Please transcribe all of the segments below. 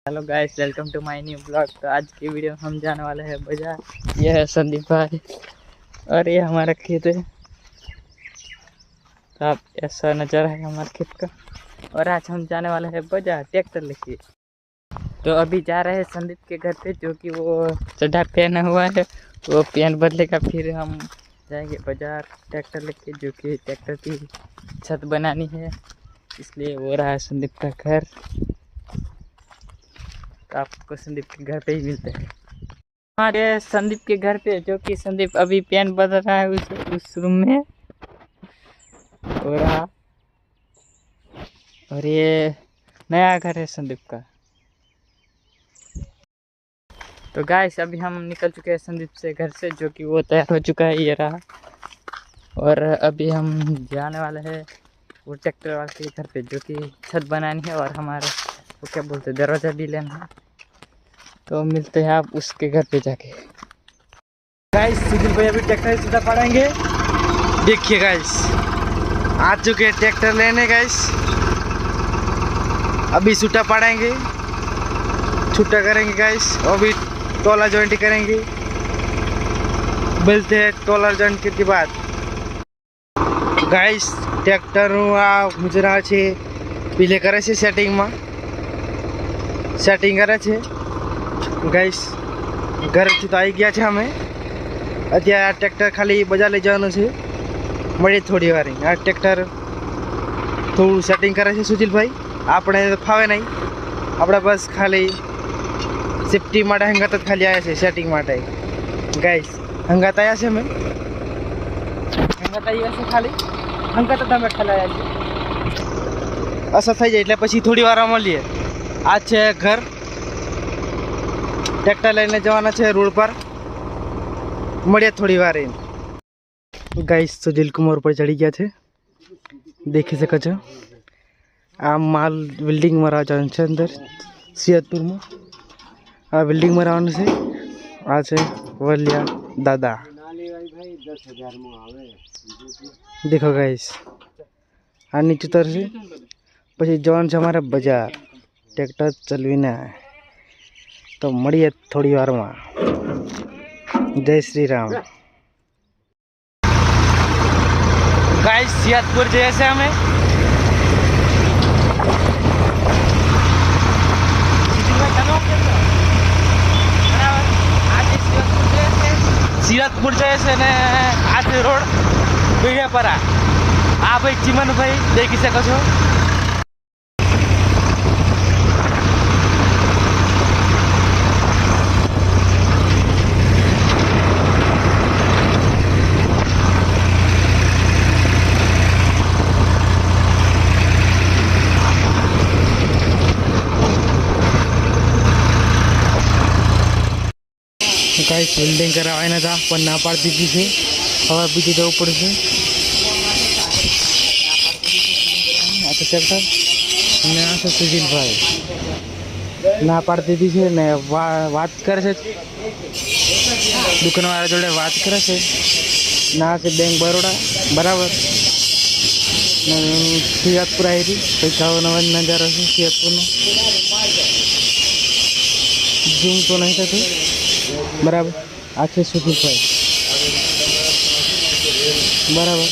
Hello guys, welcome to my new blog. तो आज की वीडियो में हम जाने वाले हैं बाजार। यह है संदीप भाई और ये हमारा खेत है। तो आप ऐसा नज़ारा है हमारे खेत का। और आज हम जाने वाले हैं बाजार ट्रैक्टर लेके। तो अभी जा रहे हैं संदीप के घर पे, जो कि वो चड्ढा पहना हुआ है। वो पैंट बदलेगा, फिर हम जाएंगे बाजार ट्रैक्टर लेके, जो कि ट्रैक्टर की छत बनानी है। इसलिए वो रहा है संदीप का घर। तो आपको संदीप के घर पे ही मिलते हैं। हमारे संदीप के घर पे, जो कि संदीप अभी पेन बदल रहा है उस रूम में हो रहा। और ये नया घर है संदीप का। तो गाइस, अभी हम निकल चुके हैं संदीप से घर से, जो कि वो तैयार हो चुका है, ये रहा। और अभी हम जाने वाले हैं वो ट्रैक्टर वाले के घर पे, जो कि छत बनानी है और हमारे वो क्या बोलते हैं, दरवाज़ा भी लेना है। तो मिलते हैं आप उसके घर पे जाके। गाइस, सुधीर भाई अभी ट्रैक्टर सीधा पड़ेंगे। देखिए गाइस, आ चुके हैं ट्रैक्टर लेने। गाइस अभी छुट्टा पड़ेंगे, छुट्टा करेंगे गाइस। अभी टोला जॉइंट करेंगे, मिलते हैं टोला जॉइंट के बाद। गाइस ट्रैक्टर मुजरा છે પીલે કરે છે સેટિંગ કરે છે। ગાइस ઘરેથી તો આવી ગયા છે અમે। અત્યારે આ ટ્રેક્ટર ખાલી બજાર લઈ જવાનું છે, મળીએ થોડી વાર। આ ટ્રેક્ટર થોડું સેટિંગ કરે છે સુજીલભાઈ, આપણે ફાવે નહીં। આપણે બસ ખાલી સેફટી માટે હંગાત જ ખાલી આવ્યા છે, સેટિંગ માટે। ગાઈસ હંગાત આવ્યા છે અમે, હંગાત આવ્યા છે ખાલી, હંગાત જ અમે ખાલી આવ્યા છે। અસર થઈ જાય એટલે પછી થોડી વાર મળીએ। આ છે ઘર, ટ્રેક્ટર લઈને જવાના છે રોડ પર, મળીએ થોડી વાર। ગાઈસ સુજીલ કુમાર ઉપર ચડી ગયા છે, દેખી શકો છો। આ માલ બિલ્ડિંગમાં રહેવાનું છે, અંદર સિયાદપુરમાં આ બિલ્ડિંગમાં રહેવાનું છે। આ છે વલિયા દાદા, દેખો ગાઈસ। આ નીચે ઉતરશે, પછી જવાનું છે અમારે બજાર ટ્રેક્ટર ચલાવીને। તો મળીએ થોડી વારમાં। जय श्री राम। गाइस सियादपुर जैसे हमें सियादपुर जैसे ने आज रोड बीड़े पर आ भाई चिमन भाई देखी सको छो। गाइस बिल्डिंग करावाना था पर ना पाड़ दीदी से, हवा बीजे जવું પડશે। આ તો ટ્રેક્ટર ને આ તો સુજીલભાઈ ના પાડ દીધી છે ને વાત કરે છે, દુકાનવાળા જોડે વાત કરે છે। ના છે બેંક બરોડા બરાબર ને સિયાદપુર આવી કંઈક આવો નવો નજારો છે સિયાદપુરનો। ઝૂમ તો નહીં થતું बराबर। आज सुधीर भाई बराबर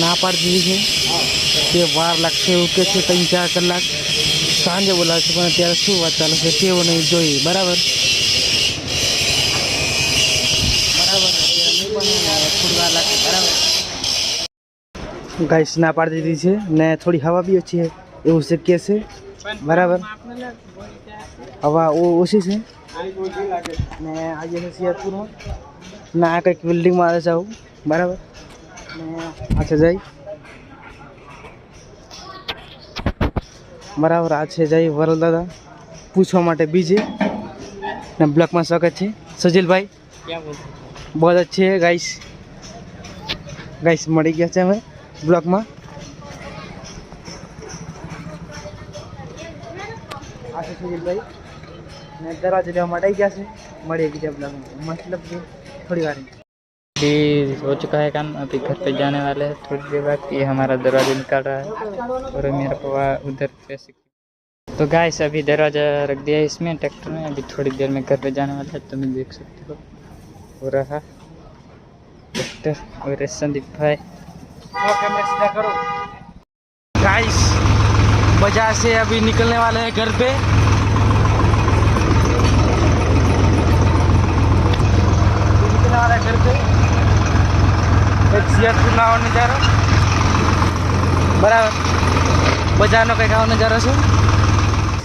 ना पाड़ दी है कि वार लगते उके 3-4 कलाक सांजे बोला છે, પણ અત્યારે શું વાત ચાલે છે તેઓ નહીં જોઈ। બરાબર બરાબર થોડી વાર લાગે। બરાબર ગાઈસ ના પાડી દીધી છે ને થોડી હવા બી ઓછી છે એવું શક્ય છે। બરાબર હવા ઓછી છે ને આજે છે સિયાદપુરમાં ના કંઈક બિલ્ડિંગમાં આવે છે આવું। બરાબર ને આ છે જઈ બરાબર। આ છે જઈ વરલ દાદા પૂછવા માટે બીજે ને બ્લોકમાં સ્વાગત છે સુજીલભાઈ, બહુ अच्छे है गाइस। गाइस મળી ગયા છે અમે બ્લોકમાં। આ છે સુજીલભાઈ ने दरवाजे लेवा માટે ગયા છે, મળીએ બીજા બ્લોગમાં, मतलब कि थोड़ी बार। अभी हो चुका है काम, अभी घर पे जाने वाले हैं थोड़ी देर बाद। ये हमारा दरवाजा निकाल रहा है और मेरा पापा उधर पे तो गाइस अभी दरवाजा रख दिया है इसमें ट्रैक्टर में, अभी थोड़ी देर में घर पे जाने वाला है। तुम देख सकते हो रहा ट्रैक्टर और संदीप भाई। करो गाइस, बाजार से अभी निकलने वाले हैं घर पे। निकलने वाला है घर पे, एक सियारपुर ना होने जा रहा बराबर બજારનો કંઈક આવો નજારો છે।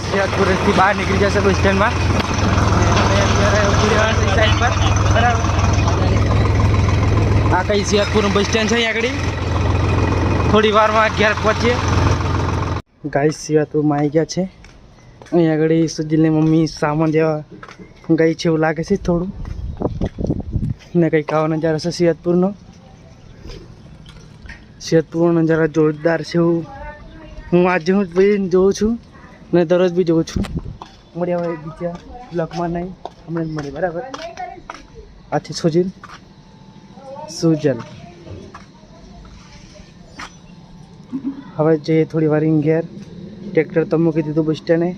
સિયાદપુરથી બહાર નીકળી જશે બસ સ્ટેન્ડમાં, અત્યારે ઊભી રહેવાનું છે સાઈડ પર બરાબર। આ કઈ સિયાદપુરનું બસ સ્ટેન્ડ છે અહીં આગળ, થોડી વારમાં ઘેર પહોંચીએ। ગાઈસ સિયાદપુરમાં આવી ગયા છે। અહીં આગળ સુજીલની મમ્મી સામાન લેવા ગઈ છે એવું લાગે છે થોડું, ને કંઈક આવો નજારો છે સિયાદપુરનો। સિયાદપુરનો નજારો જોરદાર છે એવું હું આજે હું જોઉં છું ને દરરોજ બી જોઉં છું। મળ્યા હોય બીજા બ્લોકમાં નહીં, હમણાં જ મળે બરાબર। આ છે સુજલ। હવે જઈએ થોડી વાર ઘેર, ट्रैक्टर तो मूकी दीदू बस स्टैंड है।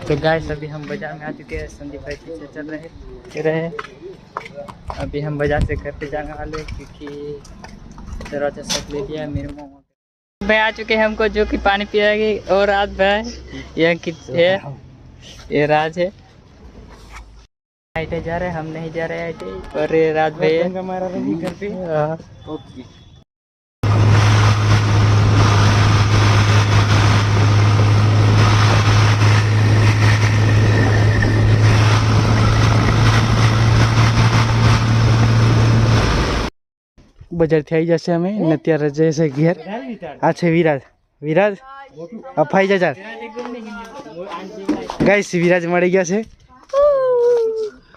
तो गाइस अभी हम बाजार में आ चुके हैं, संदीप भाई पीछे चल रहे। अभी हम बाजार से घर पे जाने वाले क्योंकि दरवाजा सब ले लिया मेरे मुँह भाई आ चुके हैं हमको जो कि पानी पिलाएगी। और राज भाई यह है, ये राज है। आईटे जा रहे, हम नहीं जा रहे आईटे, और ये राज भाई है हमारा घर पे। ओके બજારથી આવી જશે અમે ને અત્યારે જશે ઘેર। આ છે વિરાજ। વિરાજ અફાઈ જા ગાઈસ, વિરાજ મળી ગયા છે।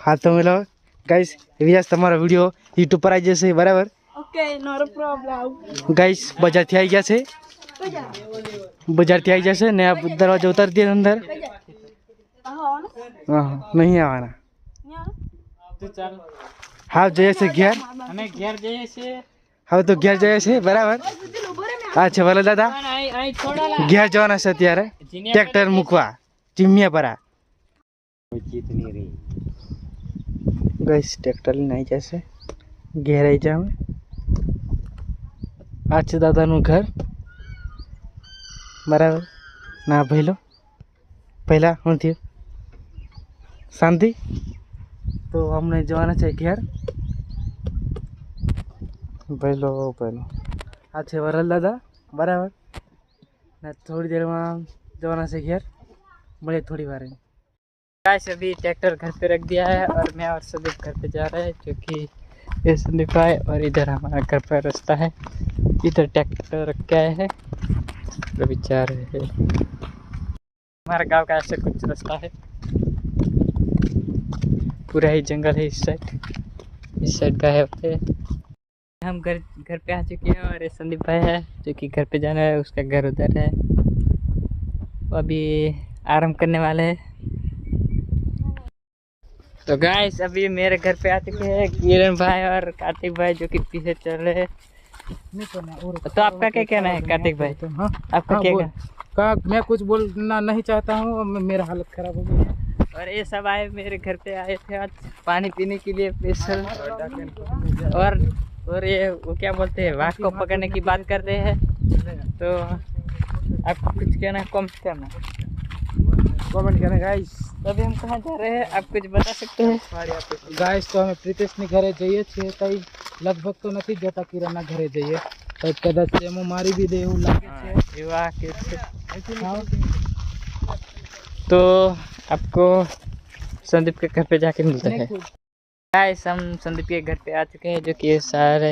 હાથો મિલાવો ગાઈસ। વિરાજ તમારો વિડીયો યુટ્યુબ પર આવી જશે બરાબર। Okay not a problem guys બજારથી આવી ગયા છે, બજારથી આવી જશે ને આ દરવાજો ઉતારી દે અંદર। હા નહીં આવવાના। હા જઈએ છે ઘેર, અમે ઘેર જઈએ છીએ। હવે તો ઘેર જઈએ છે બરાબર। હા છે ભલે દાદા, ઘેર જવાના છે અત્યારે ટ્રેક્ટર મૂકવા ચીમિયાપરા। ગાઈસ ટ્રેક્ટર લઈને આવી જશે ઘેર, આવી જાય અમે। આ છે દાદાનું ઘર બરાબર। ના ભઈલો પહેલા શું થયું શાંતિ, તો અમને જવાના છે ઘેર। પહેલો આ છે વરલ દાદા બરાબર ને થોડી देर में जवाना से घेर, बड़े थोड़ी बार। गाइस अभी ट्रैक्टर घर पे रख दिया है और मैं और संदीप घर पे जा रहे हैं क्योंकि ये संदीप भाई और इधर हमारा घर पर रास्ता है। इधर ट्रैक्टर रख के आए हैं, अभी जा रहे हैं। हमारा गांव का ऐसा कुछ रास्ता है, पूरा ही जंगल है इस साइड का है। हम घर पे आ चुके हैं और ये संदीप भाई है जो कि घर पे जाना है, उसका घर उधर है। अभी आराम करने वाले हैं। तो गाइस अभी मेरे घर पे आ चुके हैं किरण भाई और कार्तिक भाई जो कि पीछे चल रहे हैं। तो आपका क्या कहना है कार्तिक भाई? हाँ आपका क्या कहना? मैं कुछ बोलना नहीं चाहता हूँ, मेरा हालत खराब हो गई है। और ये सब आए मेरे घर पे आए थे आज पानी पीने के लिए स्पेशल। और ये वो क्या बोलते हैं, वाघ को पकड़ने की बात कर रहे हैं। तो आपको कुछ कहना है कमेंट करना गाइस। अभी हम कहाँ जा रहे हैं आप कुछ बता सकते हैं? गाइस तो અમે પ્રિતેશની ઘરે જઈએ છીએ, કઈ લગભગ તો નથી જતા કિરણના ઘરે જઈએ, તો કદાચ એમો મારી બી દે એવું લાગે છે। तो आपको संदीप के घर पे जाके मिलते हैं। गाइस हम संदीप के घर पे आ चुके हैं जो कि ये सारे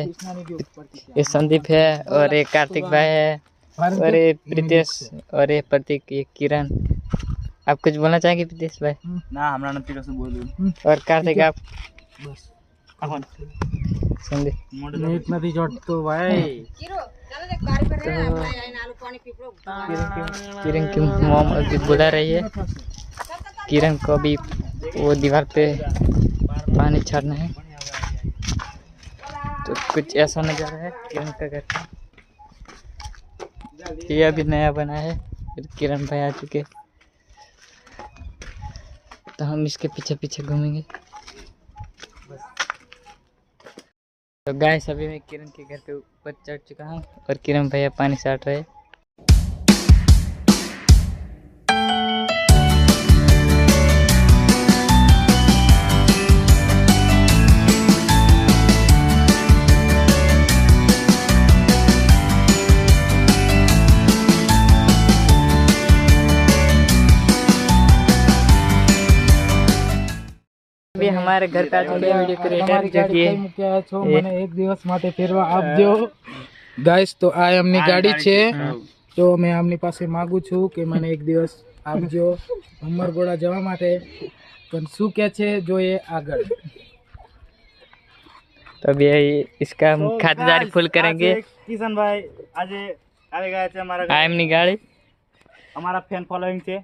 ये संदीप है और ये कार्तिक भाई है और ये प्रीतेश और ये प्रतीक, ये किरण। आप कुछ बोलना चाहेंगे प्रीतेश भाई? ना हमरा नती कसम बोलू। और कार्तिक आप? बस अपन संदीप नीट नदी जोट तो भाई किरण की मॉम अभी बुला रही है। किरण को अभी वो दीवार पे पानी छाड़ना है, तो कुछ ऐसा नजारा है किरण का घर। ये अभी नया बना है फिर किरण भाई आ चुके, तो हम इसके पीछे पीछे घूमेंगे। तो गाइस अभी मैं किरण के घर पे ऊपर चढ़ चुका हूँ और किरण भैया पानी साट रहे हैं। अभी हमारे घर पे आ चुके हैं वीडियो क्रिएटर जो कि મને એક દિવસ માટે ફેરવા આપજો ગાઈસ। તો આ એમની ગાડી છે, તો મેં આમની પાસે માંગુ છું કે મને એક દિવસ આપજો અમરગોડા જવા માટે, પણ શું કે છે જોઈએ આગળ। तो अभी इसका हम खातिरदारी फुल करेंगे। किशन भाई आज आवेगा છે અમારા આ એમની ગાડી, અમારા ફેન ફોલોઈંગ છે।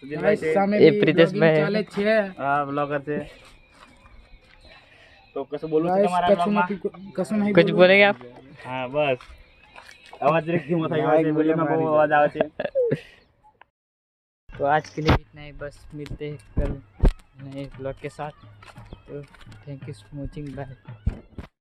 ગાઈસ સામે એ બી પ્રિતેશભાઈ vlogging ચાલે છે। હા બ્લોગર છે। તો કશું બોલવું છે ગાઈસ તમારા કશું બ્લોગમાં? નથી, કશું નહીં कुछ बोलेंगे आप? હા બસ અવાજ જરાક ધીમો થઈ ગયો છે, વિડિયોમાં બહુ અવાજ આવે છે। तो आज के लिए इतना ही, बस मिलते हैं कल नए ब्लॉग के साथ। तो thank you for watching, bye.